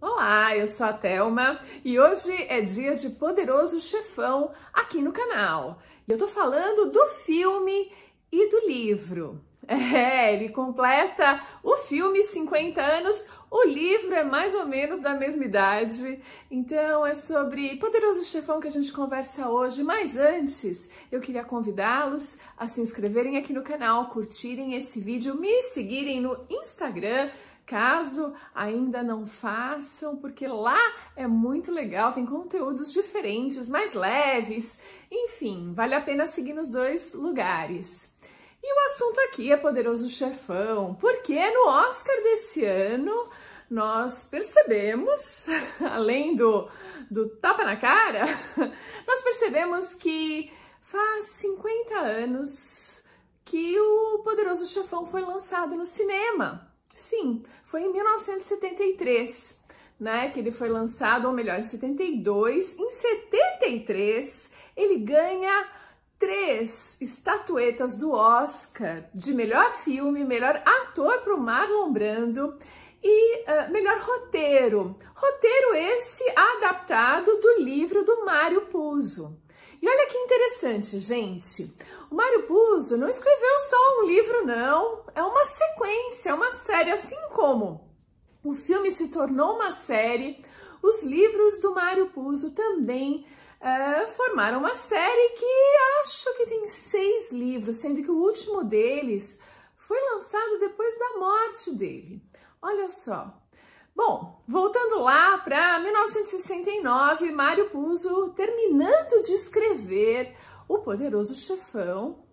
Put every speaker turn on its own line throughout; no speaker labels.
Olá, eu sou a Thelma e hoje é dia de Poderoso Chefão aqui no canal. E eu tô falando do filme e do livro. Ele completa o filme 50 anos, o livro é mais ou menos da mesma idade. Então é sobre Poderoso Chefão que a gente conversa hoje, mas antes eu queria convidá-los a se inscreverem aqui no canal, curtirem esse vídeo, me seguirem no Instagram, caso ainda não façam, porque lá é muito legal, tem conteúdos diferentes, mais leves, enfim, vale a pena seguir nos dois lugares. E o assunto aqui é Poderoso Chefão, porque no Oscar desse ano nós percebemos, além do tapa na cara, nós percebemos que faz 50 anos que o Poderoso Chefão foi lançado no cinema. Sim, foi em 1973, né, que ele foi lançado, ou melhor, em 72. Em 73, ele ganha 3 estatuetas do Oscar de melhor filme, melhor ator para o Marlon Brando e melhor roteiro. Roteiro esse adaptado do livro do Mário Puzo. E olha que interessante, gente. O Mário Puzo não escreveu só um livro, não. É uma sequência, é uma série. Assim como o filme se tornou uma série, os livros do Mário Puzo também formaram uma série que acho que tem 6 livros, sendo que o último deles foi lançado depois da morte dele. Olha só. Bom, voltando lá para 1969, Mário Puzo, terminando de escrever O Poderoso Chefão,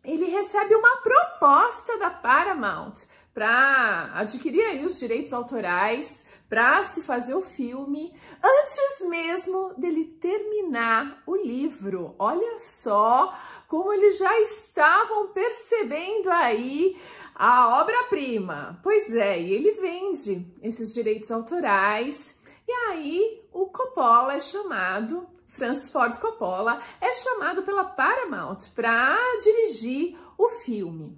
ele recebe uma proposta da Paramount para adquirir aí os direitos autorais para se fazer o filme, antes mesmo dele terminar o livro. Olha só como eles já estavam percebendo aí a obra-prima. Pois é, e ele vende esses direitos autorais, e aí o Coppola é chamado, Francis Ford Coppola, é chamado pela Paramount para dirigir o filme.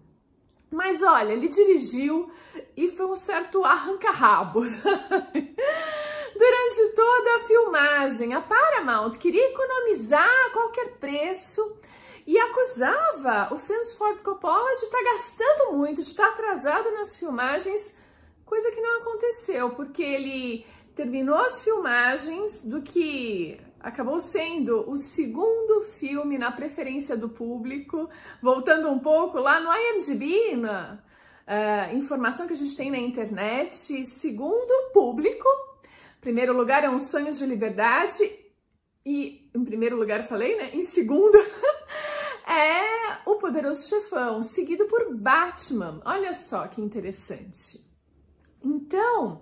Mas olha, ele dirigiu e foi um certo arranca-rabo. Durante toda a filmagem, a Paramount queria economizar a qualquer preço e acusava o Francis Ford Coppola de estar gastando muito, de estar atrasado nas filmagens, coisa que não aconteceu, porque ele terminou as filmagens do que acabou sendo o segundo filme na preferência do público, voltando um pouco lá no IMDb, na informação que a gente tem na internet, segundo público, primeiro lugar é Um Sonho de Liberdade, e em primeiro lugar falei, né, em segundo é O Poderoso Chefão, seguido por Batman. Olha só que interessante. Então,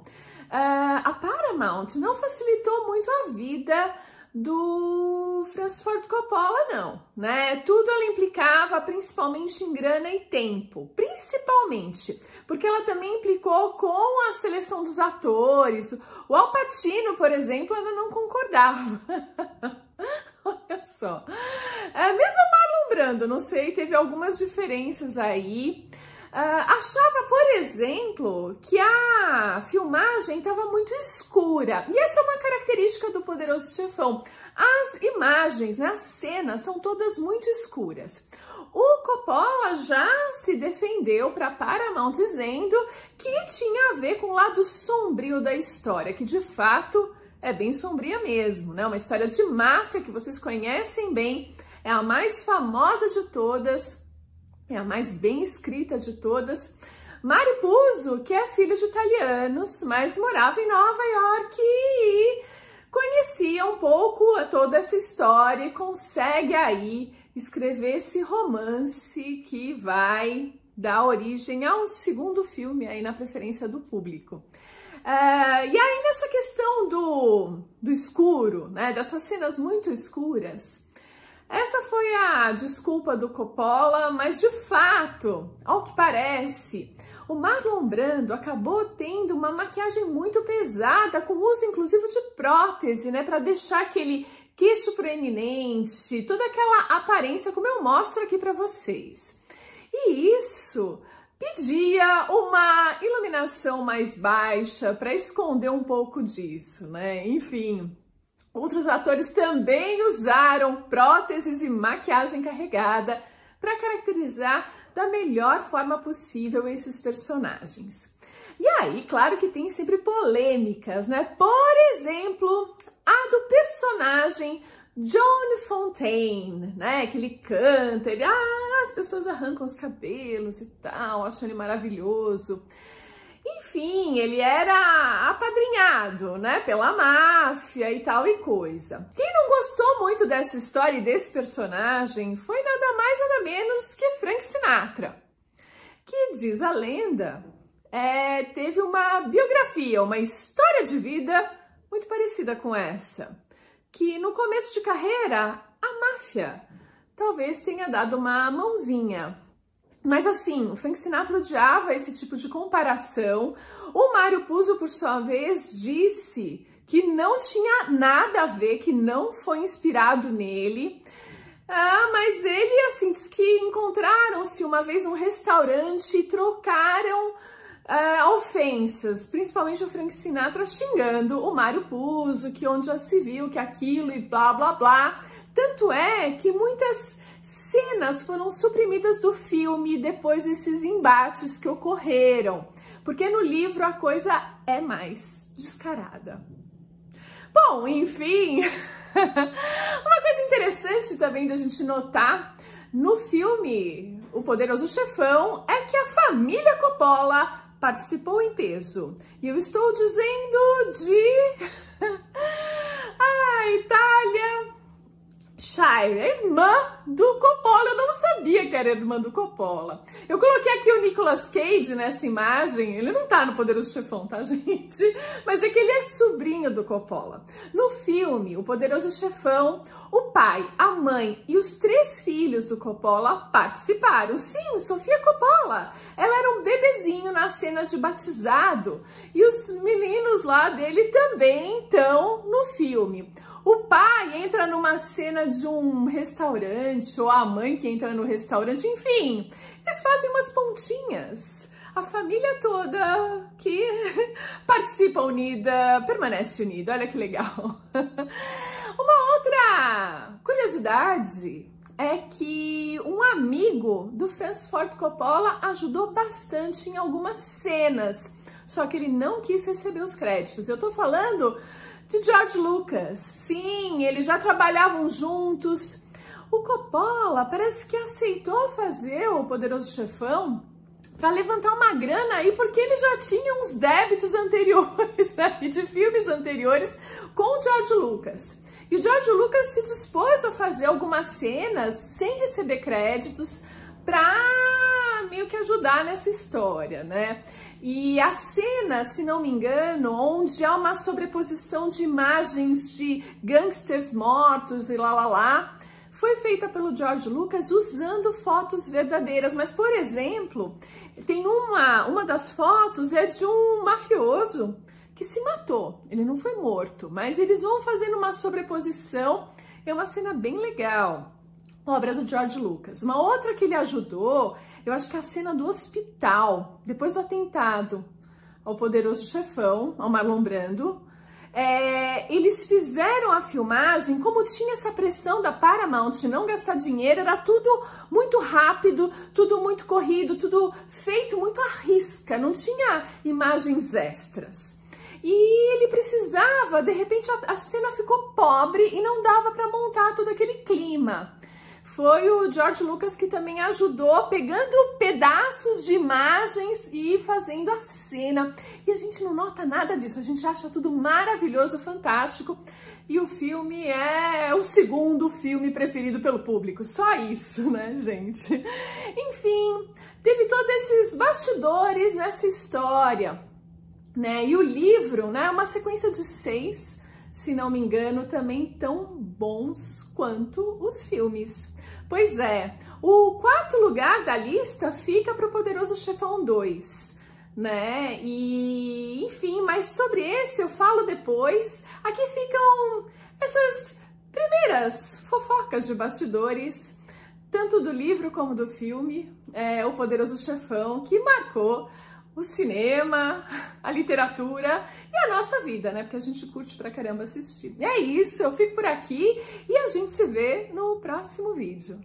a Paramount não facilitou muito a vida do Francis Ford Coppola, não, né? Tudo ela implicava principalmente em grana e tempo, principalmente, porque ela também implicou com a seleção dos atores. O Al Pacino, por exemplo, ela não concordava. Olha só. Mesmo o Marlon Brando, não sei, teve algumas diferenças aí. Achava, por exemplo, que a filmagem estava muito escura. E essa é uma característica do Poderoso Chefão. As imagens, né, as cenas são todas muito escuras. O Coppola já se defendeu para Paramount dizendo que tinha a ver com o lado sombrio da história, que de fato é bem sombria mesmo, né? Uma história de máfia que vocês conhecem bem, é a mais famosa de todas, é a mais bem escrita de todas. Mário Puzo, que é filho de italianos, mas morava em Nova York e conhecia um pouco toda essa história e consegue aí escrever esse romance que vai dar origem ao segundo filme aí na preferência do público. E aí nessa questão do escuro, né, dessas cenas muito escuras, essa foi a desculpa do Coppola, mas de fato, ao que parece, o Marlon Brando acabou tendo uma maquiagem muito pesada, com uso inclusive de prótese, né, para deixar aquele queixo proeminente, toda aquela aparência como eu mostro aqui para vocês. E isso pedia uma iluminação mais baixa para esconder um pouco disso, né? Enfim, outros atores também usaram próteses e maquiagem carregada para caracterizar da melhor forma possível esses personagens. E aí, claro que tem sempre polêmicas, né? Por exemplo, a do personagem John Fontaine, né? Que ele canta, as pessoas arrancam os cabelos e tal, acham ele maravilhoso. Enfim, ele era apadrinhado, né? Pela máfia e tal e coisa. Quem não gostou muito dessa história e desse personagem foi nada mais, nada menos que Frank Sinatra, que diz a lenda, teve uma biografia, uma história de vida muito parecida com essa, que no começo de carreira, a máfia talvez tenha dado uma mãozinha. Mas assim, o Frank Sinatra odiava esse tipo de comparação. O Mário Puzo, por sua vez, disse que não tinha nada a ver, que não foi inspirado nele. Mas ele, assim, diz que encontraram-se uma vez num restaurante e trocaram ofensas, principalmente o Frank Sinatra xingando o Mário Puzo, que onde já se viu, que aquilo e blá, blá, blá. Tanto é que muitas cenas foram suprimidas do filme depois desses embates que ocorreram, porque no livro a coisa é mais descarada. Bom, enfim, uma coisa interessante também da gente notar no filme O Poderoso Chefão é que a família Coppola participou em peso. E eu estou dizendo de Itália Shire, irmã do Coppola. Eu não sabia que era irmã do Coppola. Eu coloquei aqui o Nicolas Cage nessa imagem. Ele não tá no Poderoso Chefão, tá, gente? Mas é que ele é sobrinho do Coppola. No filme O Poderoso Chefão, o pai, a mãe e os 3 filhos do Coppola participaram. Sim, Sofia Coppola. Ela era um bebezinho na cena de batizado. E os meninos lá dele também estão no filme. O pai entra numa cena de um restaurante, ou a mãe que entra no restaurante, enfim, eles fazem umas pontinhas. A família toda que participa unida, permanece unida, olha que legal. Uma outra curiosidade é que um amigo do Francis Ford Coppola ajudou bastante em algumas cenas, só que ele não quis receber os créditos. Eu tô falando de George Lucas. Sim, eles já trabalhavam juntos. O Coppola parece que aceitou fazer o Poderoso Chefão para levantar uma grana aí, porque ele já tinha uns débitos anteriores, né, de filmes anteriores com o George Lucas. E o George Lucas se dispôs a fazer algumas cenas sem receber créditos para meio que ajudar nessa história, né? E a cena, se não me engano, onde há uma sobreposição de imagens de gangsters mortos e lá, foi feita pelo George Lucas usando fotos verdadeiras. Mas, por exemplo, tem uma das fotos é de um mafioso que se matou. Ele não foi morto, mas eles vão fazendo uma sobreposição. É uma cena bem legal. Obra do George Lucas. Uma outra que ele ajudou, eu acho que é a cena do hospital, depois do atentado ao Poderoso Chefão, ao Marlon Brando. Eles fizeram a filmagem, como tinha essa pressão da Paramount de não gastar dinheiro, era tudo muito rápido, tudo muito corrido, tudo feito muito à risca, não tinha imagens extras. E ele precisava, de repente a cena ficou pobre e não dava para montar todo aquele clima. Foi o George Lucas que também ajudou, pegando pedaços de imagens e fazendo a cena. E a gente não nota nada disso, a gente acha tudo maravilhoso, fantástico. E o filme é o segundo filme preferido pelo público, só isso, né, gente? Enfim, teve todos esses bastidores nessa história, né? E o livro, né, é uma sequência de 6, se não me engano, também tão bons quanto os filmes. Pois é, o 4º lugar da lista fica para o Poderoso Chefão 2, né? E, enfim, mas sobre esse eu falo depois. Aqui ficam essas primeiras fofocas de bastidores tanto do livro como do filme, O Poderoso Chefão, que marcou o cinema, a literatura e a nossa vida, né? Porque a gente curte pra caramba assistir. E é isso, eu fico por aqui e a gente se vê no próximo vídeo.